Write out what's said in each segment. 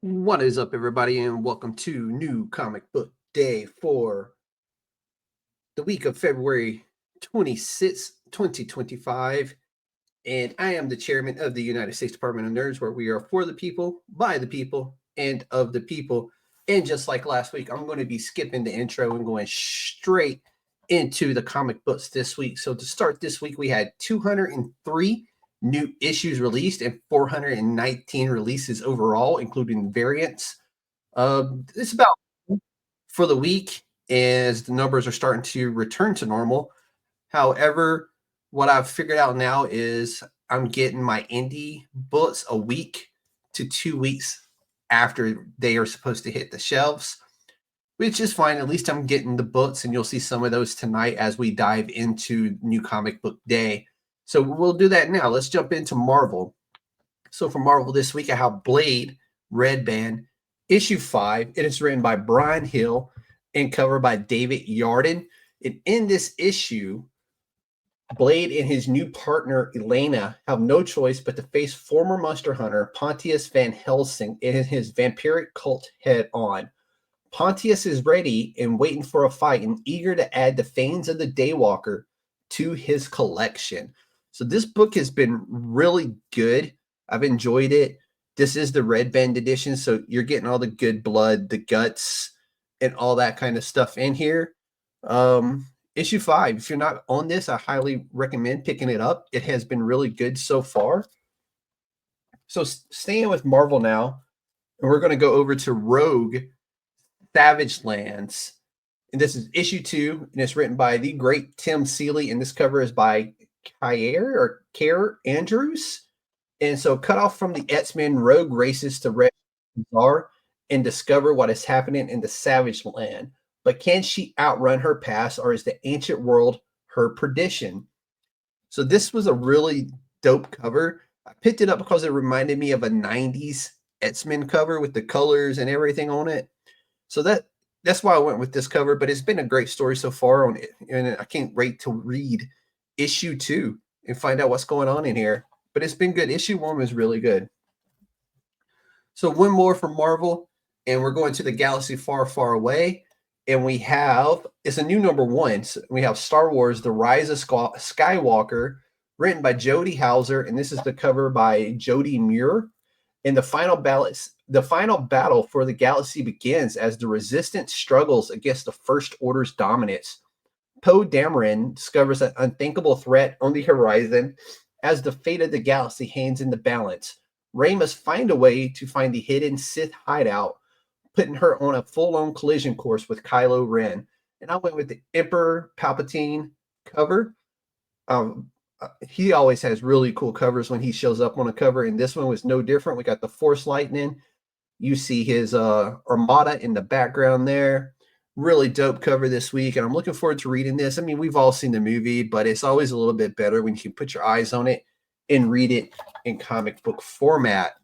What is up, everybody, and welcome to New Comic Book Day for the week of February 26th, 2025. And I am the chairman of the United States Department of Nerds, where we are for the people, by the people, and of the people. And just like last week, I'm going to be skipping the intro and going straight into the comic books this week. So to start this week, we had 203 new issues released and 419 releases overall, including variants. It's about for the week as the numbers are starting to return to normal. However, what I've figured out now is I'm getting my indie books a week to 2 weeks after they are supposed to hit the shelves, which is fine. At least I'm getting the books, and you'll see some of those tonight as we dive into New Comic Book Day. So we'll do that now. Let's jump into Marvel. So for Marvel this week, I have Blade, Red Band, issue 5. It is written by Brian Hill and covered by David Yarden. And in this issue, Blade and his new partner, Elena, have no choice but to face former monster hunter Pontius Van Helsing and his vampiric cult head on. Pontius is ready and waiting for a fight and eager to add the Fanes of the Daywalker to his collection. So this book has been really good. I've enjoyed it. This is the Red Band edition, so you're getting all the good blood, the guts, and all that kind of stuff in here. Issue 5, if you're not on this, I highly recommend picking it up. It has been really good so far. So staying with Marvel now, and we're going to go over to Rogue Savage Lands. And this is issue 2, and it's written by the great Tim Seeley, and this cover is by Care Andrews. And so cut off from the X-Men, Rogue races to Red Ka-Zar and discover what is happening in the Savage Land. But can she outrun her past, or is the ancient world her perdition? So this was a really dope cover. I picked it up because it reminded me of a 90s X-Men cover with the colors and everything on it. So that's why I went with this cover, but it's been a great story so far on it. And I can't wait to read issue 2 and find out what's going on in here. But it's been good. Issue 1 was really good. So one more from Marvel, and we're going to the galaxy far, far away. And we have, it's a new number 1. So we have Star Wars, The Rise of Skywalker, written by Jody Hauser. And this is the cover by Jody Muir. And the final battle for the galaxy begins as the Resistance struggles against the First Order's dominance. Poe Dameron discovers an unthinkable threat on the horizon as the fate of the galaxy hangs in the balance. Rey must find a way to find the hidden Sith hideout, putting her on a full-on collision course with Kylo Ren. And I went with the Emperor Palpatine cover. He always has really cool covers when he shows up on a cover, and this one was no different. We got the Force Lightning. You see his Armada in the background there. Really dope cover this week, and I'm looking forward to reading this. I mean, we've all seen the movie, but it's always a little bit better when you can put your eyes on it and read it in comic book format.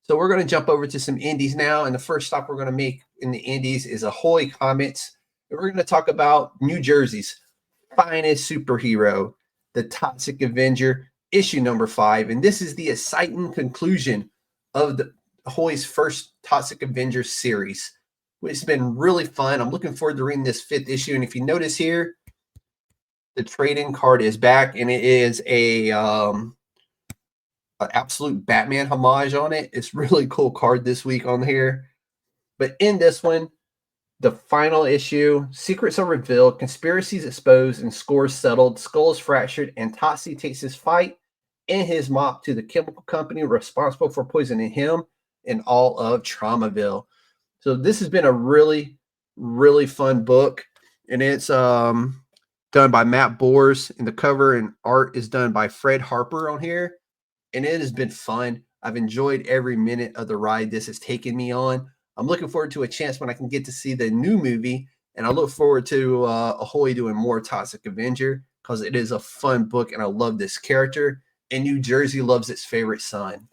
So we're going to jump over to some indies now, and the first stop we're going to make in the indies is Ahoy Comics, and we're going to talk about New Jersey's finest superhero, the Toxic Avenger, issue number 5, and this is the exciting conclusion of the Ahoy's first Toxic Avenger series. It's been really fun. I'm looking forward to reading this 5th issue, and if you notice here, the trade-in card is back, and it is an absolute Batman homage on it. It's really cool card this week on here. But in this one, the final issue, secrets are revealed, conspiracies exposed, and scores settled, skulls fractured, and Toxie takes his fight and his mop to the chemical company responsible for poisoning him and all of Tromaville. So this has been a really, really fun book, and it's done by Matt Bors, and the cover and art is done by Fred Harper on here, and it has been fun. I've enjoyed every minute of the ride this has taken me on. I'm looking forward to a chance when I can get to see the new movie, and I look forward to Ahoy doing more Toxic Avenger because it is a fun book, and I love this character, and New Jersey loves its favorite son.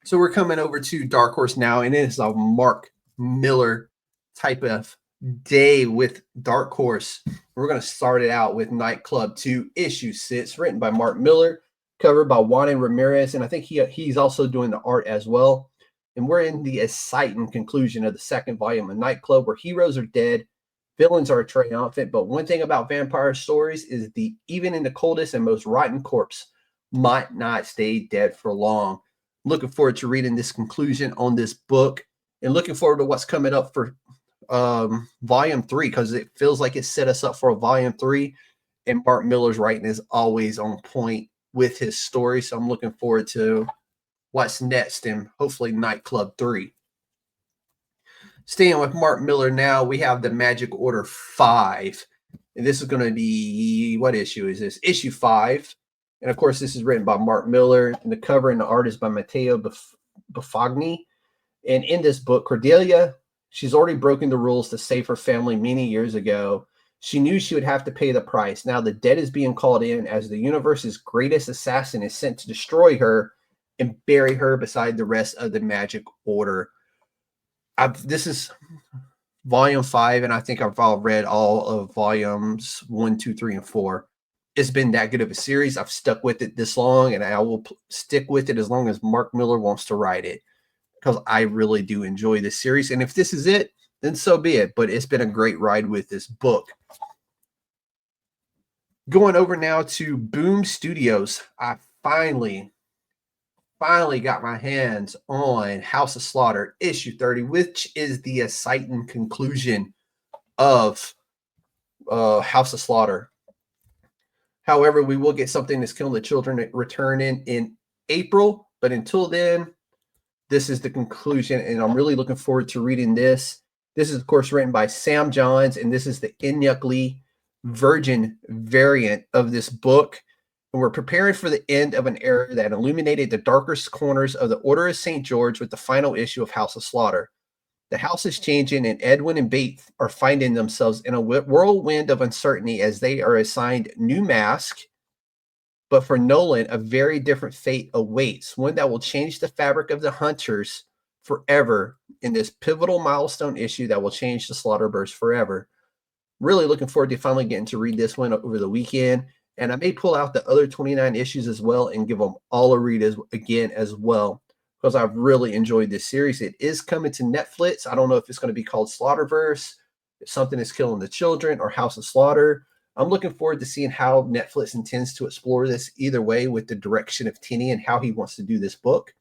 So we're coming over to Dark Horse now, and it is a Mark Miller type of day with Dark Horse. We're going to start it out with Nightclub 2, issue 6, written by Mark Miller, cover by Juan Ramirez, and I think he's also doing the art as well. And we're in the exciting conclusion of the second volume of Nightclub, where heroes are dead, villains are triumphant. But one thing about vampire stories is even in the coldest and most rotten corpse might not stay dead for long. Looking forward to reading this conclusion on this book, and looking forward to what's coming up for volume 3, because it feels like it set us up for a volume 3. And Mark Millar's writing is always on point with his story. So I'm looking forward to what's next and hopefully Nightclub 3. Staying with Mark Millar now, we have the Magic Order 5. And this is going to be, what issue is this? Issue 5. And of course, this is written by Mark Millar. And the cover and the art is by Matteo Buffagni. And in this book, Cordelia, she's already broken the rules to save her family many years ago. She knew she would have to pay the price. Now the dead is being called in as the universe's greatest assassin is sent to destroy her and bury her beside the rest of the Magic Order. This is volume 5, and I think I've all read all of volumes 1, 2, 3, and 4. It's been that good of a series. I've stuck with it this long, and I will stick with it as long as Mark Millar wants to write it, because I really do enjoy this series. And if this is it, then so be it. But it's been a great ride with this book. Going over now to Boom Studios. I finally got my hands on House of Slaughter issue 30, which is the exciting conclusion of House of Slaughter. However, we will get something that's killing the children returning in April. But until then, this is the conclusion, and I'm really looking forward to reading this. This is, of course, written by Sam Johns, and this is the Inyuk Lee Virgin variant of this book. And we're preparing for the end of an era that illuminated the darkest corners of the Order of St. George with the final issue of House of Slaughter. The house is changing, and Edwin and Bate are finding themselves in a whirlwind of uncertainty as they are assigned new mask. But for Nolan, a very different fate awaits, one that will change the fabric of the Hunters forever in this pivotal milestone issue that will change the Slaughterverse forever. Really looking forward to finally getting to read this one over the weekend. And I may pull out the other 29 issues as well and give them all a read again as well, because I've really enjoyed this series. It is coming to Netflix. I don't know if it's going to be called Slaughterverse, if something is killing the children, or House of Slaughter. I'm looking forward to seeing how Netflix intends to explore this either way with the direction of Tini and how he wants to do this book.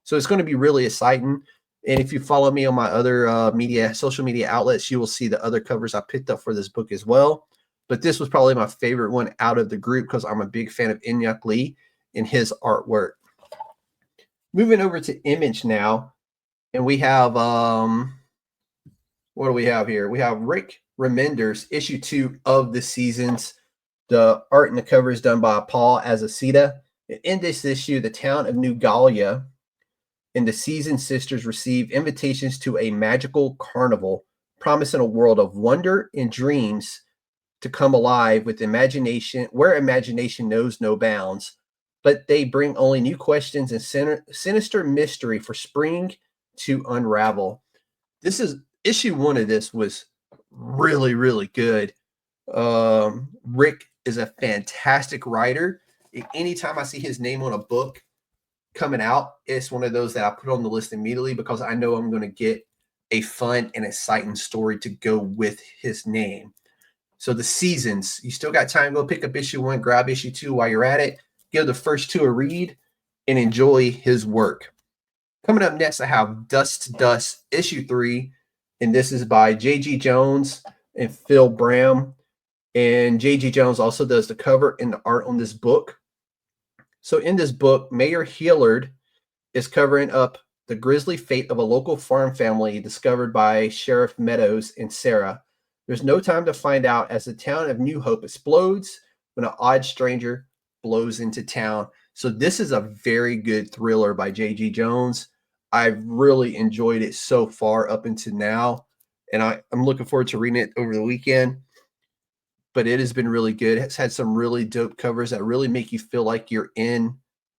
So it's going to be really exciting. And if you follow me on my other social media outlets, you will see the other covers I picked up for this book as well. But this was probably my favorite one out of the group because I'm a big fan of Inyuk Lee and his artwork. Moving over to Image now. And we have, what do we have here? We have Rick Remender's issue 2 of the seasons. The art and the cover is done by Paul Azaceta. In this issue, the town of New Gallia and the Season Sisters receive invitations to a magical carnival, promising a world of wonder and dreams to come alive with imagination, where imagination knows no bounds. But they bring only new questions and sinister mystery for spring to unravel. This is issue 1 of this was really, really good. Rick is a fantastic writer. Anytime I see his name on a book coming out, it's one of those that I put on the list immediately because I know I'm going to get a fun and exciting story to go with his name. So the Seasons, you still got time to go pick up issue 1, grab issue 2 while you're at it, give the first 2 a read, and enjoy his work. Coming up next, I have Dust to Dust issue 3, and this is by J.G. Jones and Phil Bram. And J.G. Jones also does the cover and the art on this book. So in this book, Mayor Hillard is covering up the grisly fate of a local farm family discovered by Sheriff Meadows and Sarah. There's no time to find out as the town of New Hope explodes when an odd stranger blows into town. So this is a very good thriller by J.G. Jones. I've really enjoyed it so far up until now, and I'm looking forward to reading it over the weekend. But it has been really good. It's had some really dope covers that really make you feel like you're in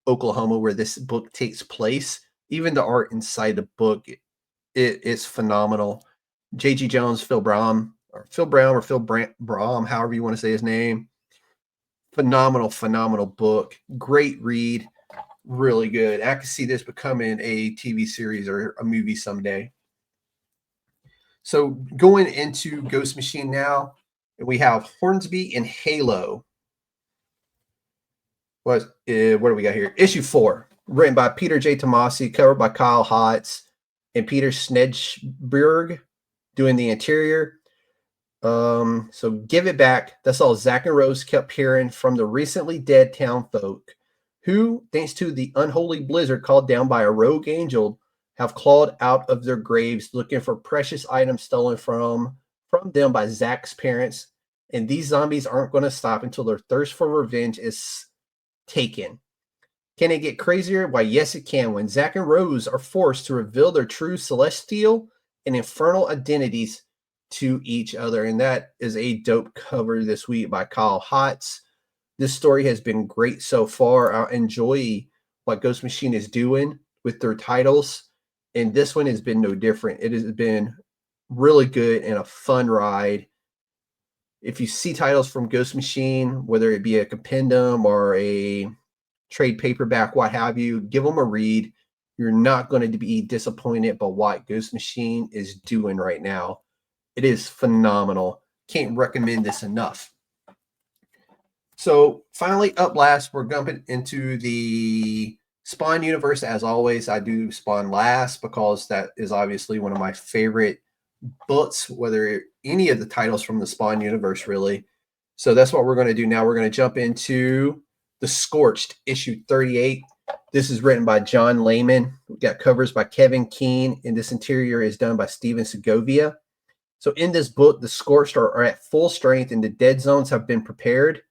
Oklahoma where this book takes place. Even the art inside the book, it is phenomenal. J.G. Jones, Phil Bram, however you want to say his name. Phenomenal book. Great read. Really good. I can see this becoming a TV series or a movie someday. So going into Ghost Machine now, we have Hornsby and Halo. What do we got here? Issue 4, written by Peter J. Tomasi, covered by Kyle Hotz and Peter Snedberg, doing the interior. So give it back. That's all Zach and Rose kept hearing from the recently dead town folk, who, thanks to the unholy blizzard called down by a rogue angel, have clawed out of their graves looking for precious items stolen from them by Zach's parents. And these zombies aren't going to stop until their thirst for revenge is taken. Can it get crazier? Why, yes, it can, when Zach and Rose are forced to reveal their true celestial and infernal identities to each other. And that is a dope cover this week by Kyle Hotz. This story has been great so far. I enjoy what Ghost Machine is doing with their titles, and this one has been no different. It has been really good and a fun ride. If you see titles from Ghost Machine, whether it be a compendium or a trade paperback, what have you, give them a read. You're not going to be disappointed by what Ghost Machine is doing right now. It is phenomenal. Can't recommend this enough. So finally, up last, we're jumping into the Spawn universe. As always, I do Spawn last because that is obviously one of my favorite books, whether any of the titles from the Spawn universe, really. So that's what we're going to do now. We're going to jump into The Scorched, issue 38. This is written by John Layman. We got covers by Kevin Keane, and this interior is done by Steven Segovia. So in this book, the Scorched are at full strength, and the dead zones have been prepared.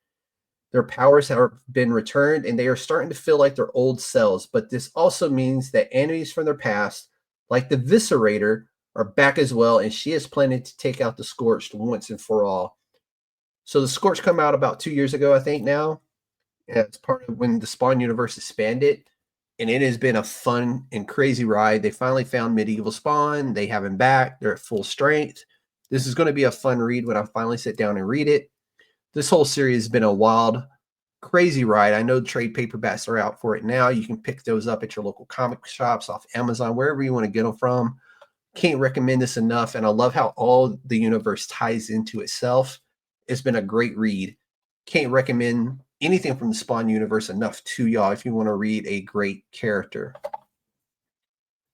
Their powers have been returned, and they are starting to feel like their old selves. But this also means that enemies from their past, like the Viscerator, are back as well, and she is planning to take out the Scorched once and for all. So the Scorched come out about 2 years ago, I think now. And it's part of when the Spawn universe expanded, and it has been a fun and crazy ride. They finally found Medieval Spawn. They have him back. They're at full strength. This is going to be a fun read when I finally sit down and read it. This whole series has been a wild, crazy ride. I know trade paperbacks are out for it now. You can pick those up at your local comic shops, off Amazon, wherever you want to get them from. Can't recommend this enough, and I love how all the universe ties into itself. It's been a great read. Can't recommend anything from the Spawn universe enough to y'all if you want to read a great character.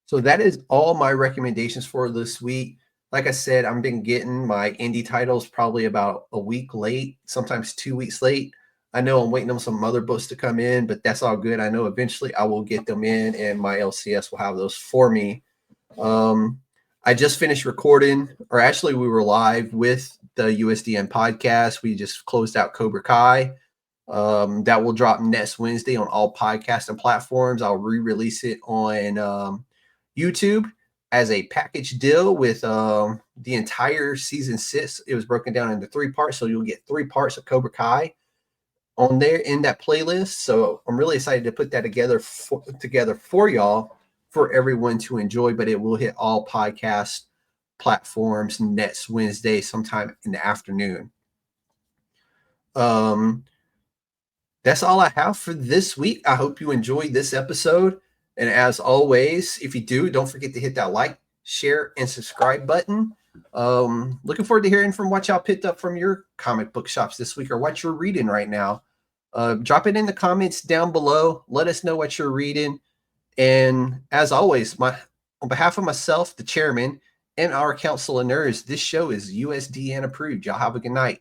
So that is all my recommendations for this week. Like I said, I've been getting my indie titles probably about a week late, sometimes 2 weeks late. I know I'm waiting on some other books to come in, but that's all good. I know eventually I will get them in, and my LCS will have those for me. I just finished recording, or actually we were live with the USDN podcast. We just closed out Cobra Kai. That will drop next Wednesday on all podcasting platforms. I'll re-release it on YouTube as a package deal with the entire season 6. It was broken down into 3 parts, so you'll get 3 parts of Cobra Kai on there in that playlist. So I'm really excited to put that together for y'all, for everyone to enjoy, but it will hit all podcast platforms next Wednesday sometime in the afternoon. That's all I have for this week. I hope you enjoyed this episode. And as always, if you do, don't forget to hit that like, share, and subscribe button. Looking forward to hearing from what y'all picked up from your comic book shops this week, or what you're reading right now. Drop it in the comments down below. Let us know what you're reading. And as always, on behalf of myself, the chairman, and our council of nerds, this show is USDN approved. Y'all have a good night.